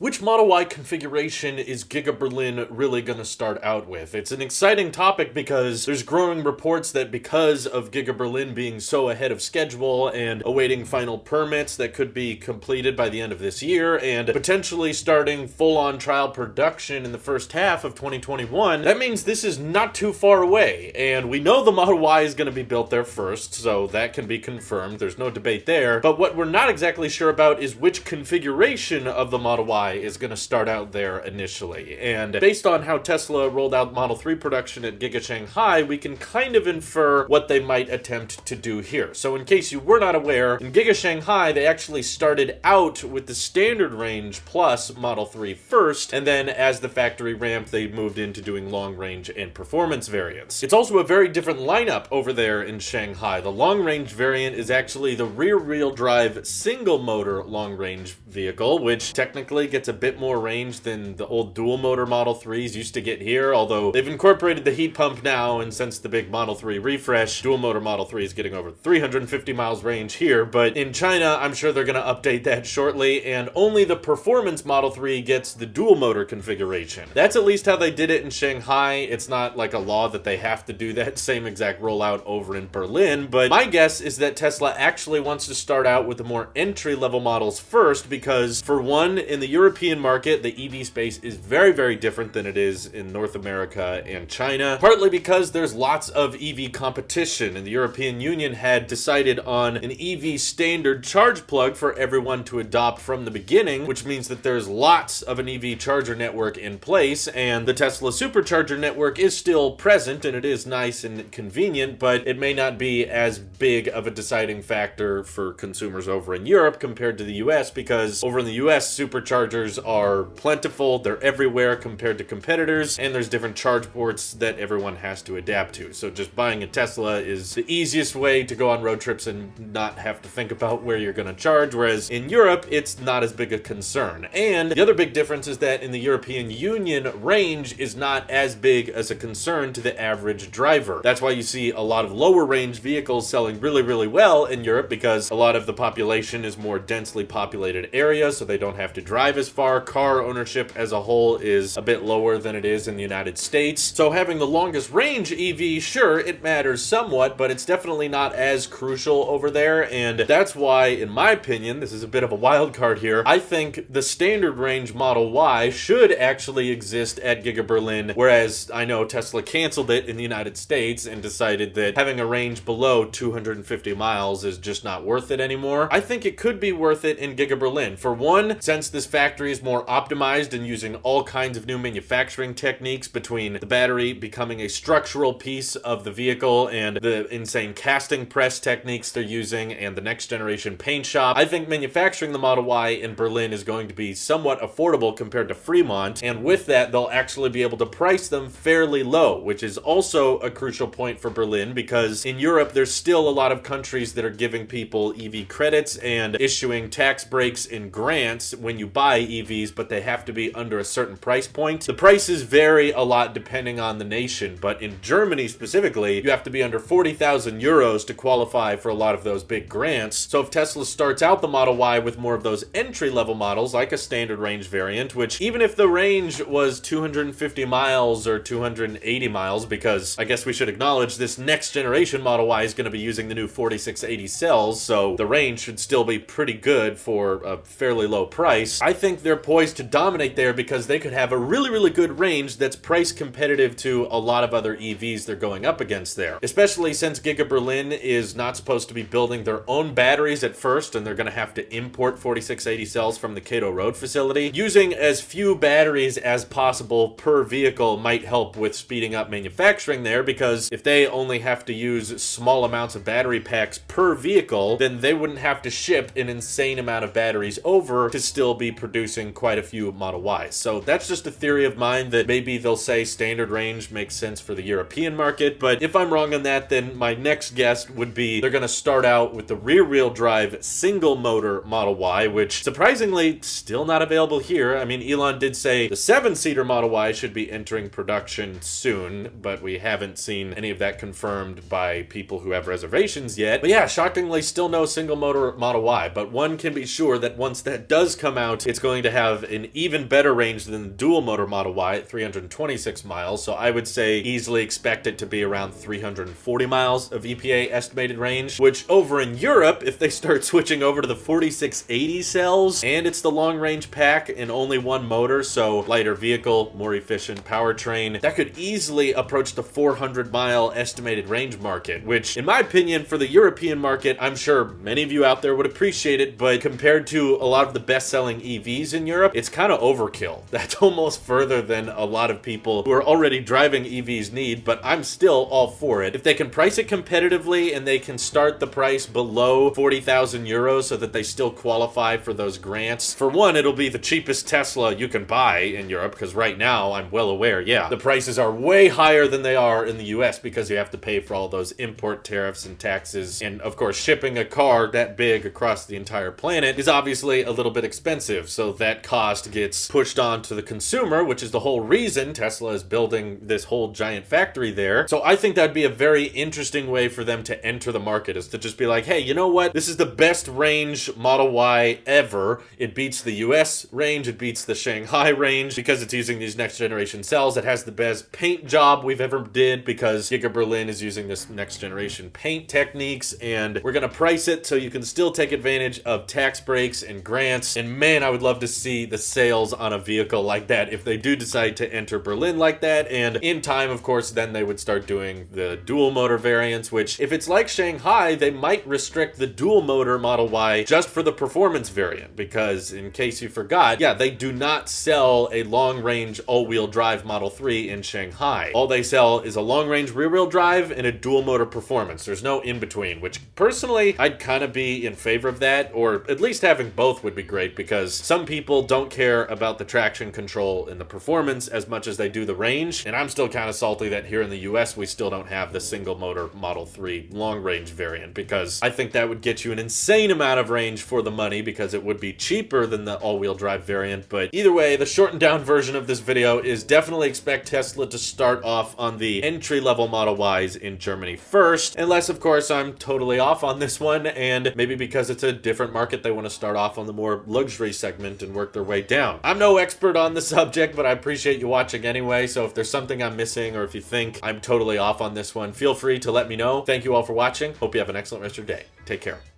Which Model Y configuration is GigaBerlin really going to start out with? It's an exciting topic because there's growing reports that because of GigaBerlin being so ahead of schedule and awaiting final permits that could be completed by the end of this year and potentially starting full-on trial production in the first half of 2021, that means this is not too far away. And we know the Model Y is going to be built there first, so that can be confirmed. There's no debate there. But what we're not exactly sure about is which configuration of the Model Y is going to start out there initially. And based on how Tesla rolled out Model 3 production at Giga Shanghai, we can kind of infer what they might attempt to do here. So in case you were not aware, in Giga Shanghai, they actually started out with the standard range plus Model 3 first, and then as the factory ramped, they moved into doing long range and performance variants. It's also a very different lineup over there in Shanghai. The long range variant is actually the rear-wheel drive single motor long range vehicle, which technically gets a bit more range than the old dual motor Model 3s used to get here, although they've incorporated the heat pump now, and since the big Model 3 refresh, dual motor Model 3 is getting over 350 miles range here. But in China, I'm sure they're going to update that shortly, and only the performance Model 3 gets the dual motor configuration. That's at least how they did it in Shanghai. It's not like a law that they have to do that same exact rollout over in Berlin, but my guess is that Tesla actually wants to start out with the more entry-level models first, because for one, in the European market, the EV space is very, very different than it is in North America and China, partly because there's lots of EV competition, and the European Union had decided on an EV standard charge plug for everyone to adopt from the beginning, which means that there's lots of an EV charger network in place, and the Tesla supercharger network is still present, and it is nice and convenient, but it may not be as big of a deciding factor for consumers over in Europe compared to the US, because over in the US, superchargers are plentiful, they're everywhere compared to competitors, and there's different charge ports that everyone has to adapt to. So just buying a Tesla is the easiest way to go on road trips and not have to think about where you're going to charge, whereas in Europe, it's not as big a concern. And the other big difference is that in the European Union, range is not as big as a concern to the average driver. That's why you see a lot of lower range vehicles selling really, really well in Europe, because a lot of the population is more densely populated areas, so they don't have to drive as far. Car ownership as a whole is a bit lower than it is in the United States. So having the longest range EV, sure, it matters somewhat, but it's definitely not as crucial over there. And that's why, in my opinion, this is a bit of a wild card here, I think the standard range Model Y should actually exist at GigaBerlin, whereas I know Tesla canceled it in the United States and decided that having a range below 250 miles is just not worth it anymore. I think it could be worth it in GigaBerlin. For one, since this factory is more optimized and using all kinds of new manufacturing techniques, between the battery becoming a structural piece of the vehicle and the insane casting press techniques they're using and the next generation paint shop, I think manufacturing the Model Y in Berlin is going to be somewhat affordable compared to Fremont, and with that they'll actually be able to price them fairly low, which is also a crucial point for Berlin, because in Europe there's still a lot of countries that are giving people EV credits and issuing tax breaks and grants when you buy EVs, but they have to be under a certain price point. The prices vary a lot depending on the nation, but in Germany specifically, you have to be under 40,000 euros to qualify for a lot of those big grants. So if Tesla starts out the Model Y with more of those entry-level models, like a standard range variant, which even if the range was 250 miles or 280 miles, because I guess we should acknowledge this next generation Model Y is going to be using the new 4680 cells, so the range should still be pretty good for a fairly low price. I think they're poised to dominate there because they could have a really, really good range that's price competitive to a lot of other EVs they're going up against there. Especially since GigaBerlin is not supposed to be building their own batteries at first, and they're going to have to import 4680 cells from the Cato Road facility. Using as few batteries as possible per vehicle might help with speeding up manufacturing there, because if they only have to use small amounts of battery packs per vehicle, then they wouldn't have to ship an insane amount of batteries over to still be producing quite a few Model Ys. So that's just a theory of mine that maybe they'll say standard range makes sense for the European market, but if I'm wrong on that, then my next guess would be they're going to start out with the rear-wheel drive single motor Model Y, which surprisingly still not available here. I mean, Elon did say the 7-seater Model Y should be entering production soon, but we haven't seen any of that confirmed by people who have reservations yet. But yeah, shockingly still no single motor Model Y, but one can be sure that once that does come out, it's going going to have an even better range than the dual motor Model Y at 326 miles, so I would say easily expect it to be around 340 miles of EPA estimated range, which over in Europe, if they start switching over to the 4680 cells, and it's the long range pack and only one motor, so lighter vehicle, more efficient powertrain, that could easily approach the 400 mile estimated range market, which in my opinion for the European market, I'm sure many of you out there would appreciate it, but compared to a lot of the best selling EVs in Europe, it's kind of overkill. That's almost further than a lot of people who are already driving EVs need, but I'm still all for it. If they can price it competitively and they can start the price below 40,000 euros so that they still qualify for those grants, for one, it'll be the cheapest Tesla you can buy in Europe, because right now, I'm well aware, yeah, the prices are way higher than they are in the US because you have to pay for all those import tariffs and taxes, and of course, shipping a car that big across the entire planet is obviously a little bit expensive, so that cost gets pushed on to the consumer, which is the whole reason Tesla is building this whole giant factory there. So I think that'd be a very interesting way for them to enter the market, is to just be like, hey, you know what? This is the best range Model Y ever. It beats the US range, it beats the Shanghai range because it's using these next generation cells. It has the best paint job we've ever did because GigaBerlin is using this next generation paint techniques, and we're gonna price it so you can still take advantage of tax breaks and grants. And man, I would love to see the sales on a vehicle like that if they do decide to enter Berlin like that. And in time, of course, then they would start doing the dual motor variants, which if it's like Shanghai, they might restrict the dual motor Model Y just for the performance variant, because in case you forgot, yeah, they do not sell a long range all-wheel drive Model 3 in Shanghai. All they sell is a long range rear wheel drive and a dual motor performance. There's no in between, which personally I'd kind of be in favor of that, or at least having both would be great, because some people don't care about the traction control and the performance as much as they do the range, and I'm still kind of salty that here in the US we still don't have the single motor Model 3 long range variant, because I think that would get you an insane amount of range for the money, because it would be cheaper than the all-wheel drive variant. But either way, the shortened down version of this video is definitely expect Tesla to start off on the entry-level Model Ys in Germany first, unless of course I'm totally off on this one, and maybe because it's a different market they want to start off on the more luxury segment and work their way down. I'm no expert on the subject, but I appreciate you watching anyway, so if there's something I'm missing or if you think I'm totally off on this one, feel free to let me know. Thank you all for watching. Hope you have an excellent rest of your day. Take care.